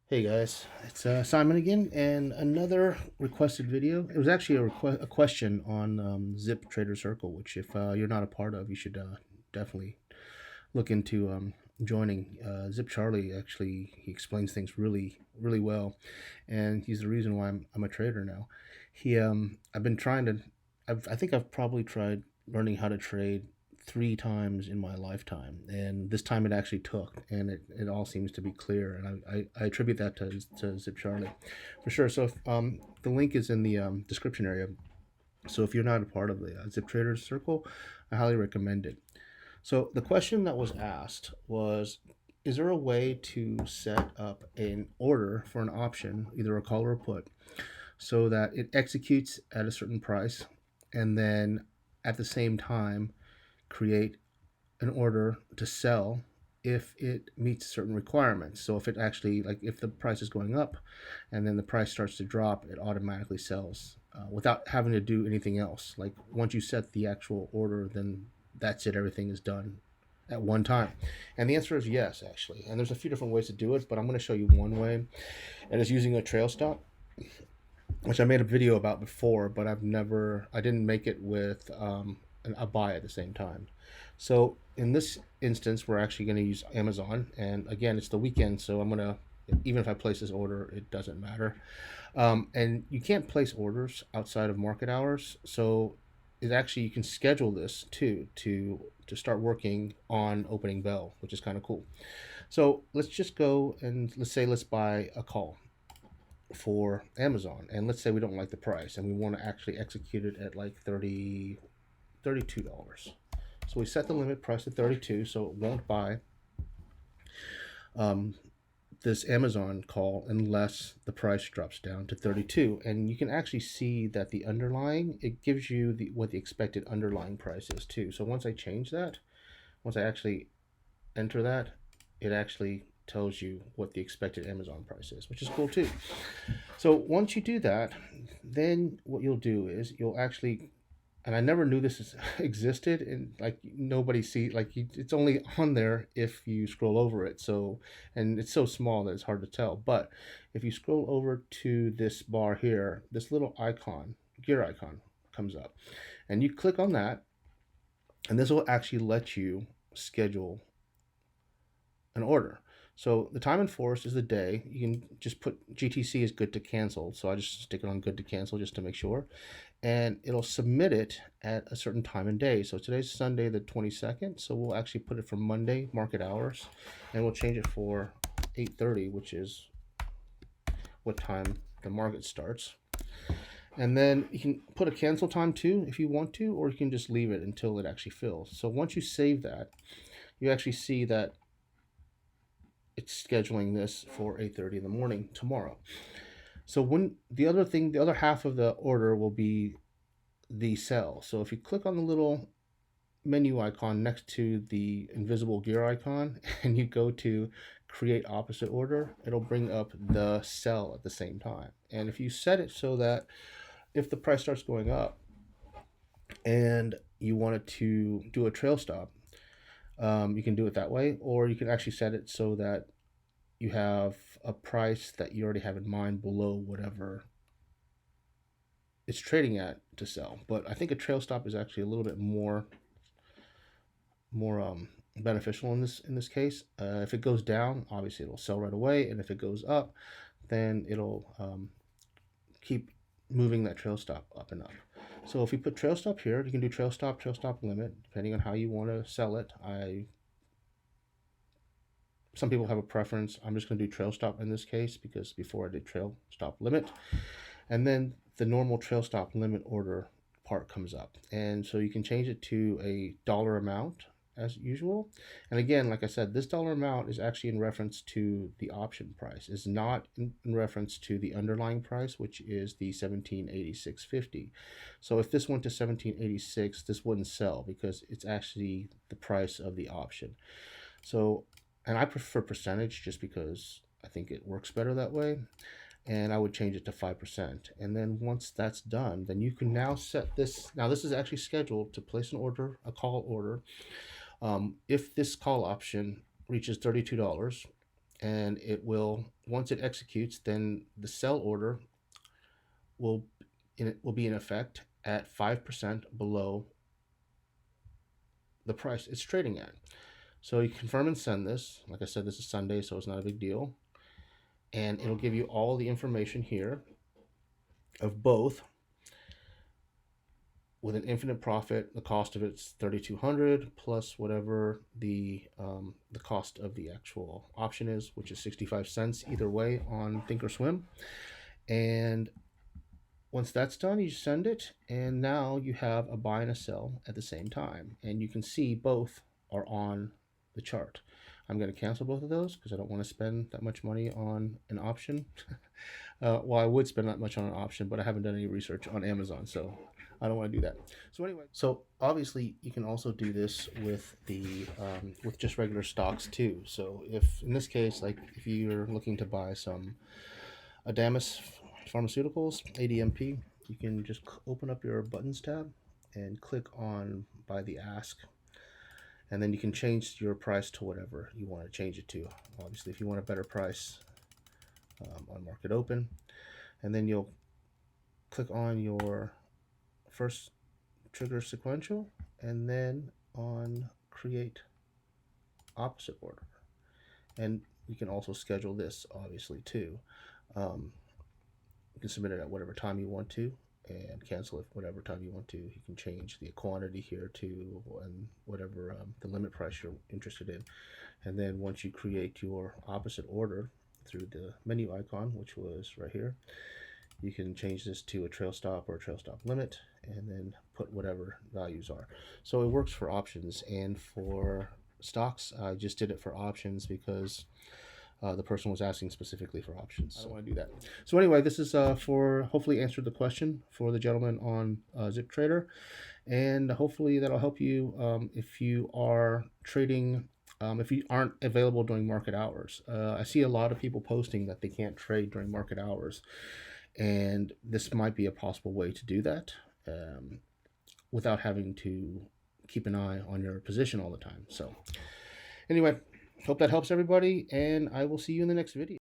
Hey guys, it's Simon again, and another requested video. It was actually a question on Zip Trader Circle, which if you're not a part of, you should definitely look into joining. Zip Charlie actually he explains things really well, and he's the reason why I'm a trader now. I've been trying to, I think I've probably tried learning how to trade 3 times in my lifetime, and this time it actually took, and it all seems to be clear, and I attribute that to Zip Charlie for sure. So if, the link is in the description area. So if you're not a part of the Zip Traders Circle, I highly recommend it. So the question that was asked was, is there a way to set up an order for an option, either a call or a put, so that it executes at a certain price, and then at the same time create an order to sell if it meets certain requirements. So if it actually, like, if the price is going up and then the price starts to drop, it automatically sells without having to do anything else. Like, once you set the actual order, then that's it, everything is done at one time. And the answer is yes, actually. And there's a few different ways to do it, but I'm going to show you one way, and it's using a trail stop, which I made a video about before, but I didn't make it with a buy at the same time. So in this instance, we're actually going to use Amazon, and again, it's the weekend, so I'm gonna, even if I place this order, it doesn't matter. And you can't place orders outside of market hours, so it actually, you can schedule this too to start working on opening bell, which is kind of cool. So let's just go and let's buy a call for Amazon, and let's say we don't like the price and we want to actually execute it at like $32. So we set the limit price at 32, so it won't buy um, this Amazon call unless the price drops down to 32. And you can actually see that the underlying, it gives you what the expected underlying price is too. So once I change that, once I actually enter that, it actually tells you what the expected Amazon price is, which is cool too. So once you do that, then what you'll do is you'll actually, and I never knew this existed, and like nobody see, like it's only on there if you scroll over it. So, and it's so small that it's hard to tell. But if you scroll over to this bar here, this little icon, gear icon, comes up, and you click on that, and this will actually let you schedule an order. So the time enforced is the day. You can just put GTC is good to cancel. So I just stick it on good to cancel just to make sure. And it'll submit it at a certain time and day. So today's Sunday the 22nd. So we'll actually put it for Monday market hours, and we'll change it for 8:30, which is what time the market starts. And then you can put a cancel time too if you want to, or you can just leave it until it actually fills. So once you save that, you actually see that it's scheduling this for 8:30 in the morning tomorrow. So when the other half of the order will be the sell. So if you click on the little menu icon next to the invisible gear icon and you go to create opposite order, it'll bring up the sell at the same time. And if you set it so that if the price starts going up and you wanted to do a trail stop, you can do it that way, or you can actually set it so that you have a price that you already have in mind below whatever it's trading at to sell. But I think a trail stop is actually a little bit more beneficial in this case. If it goes down, obviously it'll sell right away, and if it goes up, then it'll keep moving that trail stop up and up. So if you put trail stop here, you can do trail stop limit, depending on how you want to sell it. Some people have a preference. I'm just going to do trail stop in this case because before I did trail stop limit. And then the normal trail stop limit order part comes up. And so you can change it to a dollar amount as usual. And again, like I said, this dollar amount is actually in reference to the option price. It's not in reference to the underlying price, which is the 1786.50. So if this went to 1786, this wouldn't sell because it's actually the price of the option. So, and I prefer percentage just because I think it works better that way. And I would change it to 5%. And then once that's done, then you can now set this. Now, this is actually scheduled to place an order, a call order. If this call option reaches $32 and it will, once it executes, then the sell order will be in effect at 5% below the price it's trading at. So you confirm and send this. Like I said, this is Sunday, so it's not a big deal. And it'll give you all the information here of both. With an infinite profit, the cost of it's 3,200 plus whatever the cost of the actual option is, which is 65 cents either way on Thinkorswim. And once that's done, you send it, and now you have a buy and a sell at the same time, and you can see both are on the chart. I'm going to cancel both of those because I don't want to spend that much money on an option. Well, I would spend that much on an option, but I haven't done any research on Amazon, so I don't want to do that. So anyway, so obviously you can also do this with the with just regular stocks too. So if in this case, like if you're looking to buy some Adamas Pharmaceuticals, ADMP, you can just open up your buttons tab and click on by the ask, and then you can change your price to whatever you want to change it to. Obviously, if you want a better price on market open, and then you'll click on your first trigger sequential, and then on create opposite order. And you can also schedule this obviously too. You can submit it at whatever time you want to and cancel it whatever time you want to. You can change the quantity here to and whatever the limit price you're interested in. And then once you create your opposite order through the menu icon, which was right here, you can change this to a trail stop or a trail stop limit, and then put whatever values are. So it works for options, and for stocks, I just did it for options because the person was asking specifically for options. So I don't want to do that. So anyway, this is for hopefully answered the question for the gentleman on ZipTrader, and hopefully that'll help you if you are trading. If you aren't available during market hours. I see a lot of people posting that they can't trade during market hours, and this might be a possible way to do that without having to keep an eye on your position all the time. So anyway, hope that helps everybody, and I will see you in the next video.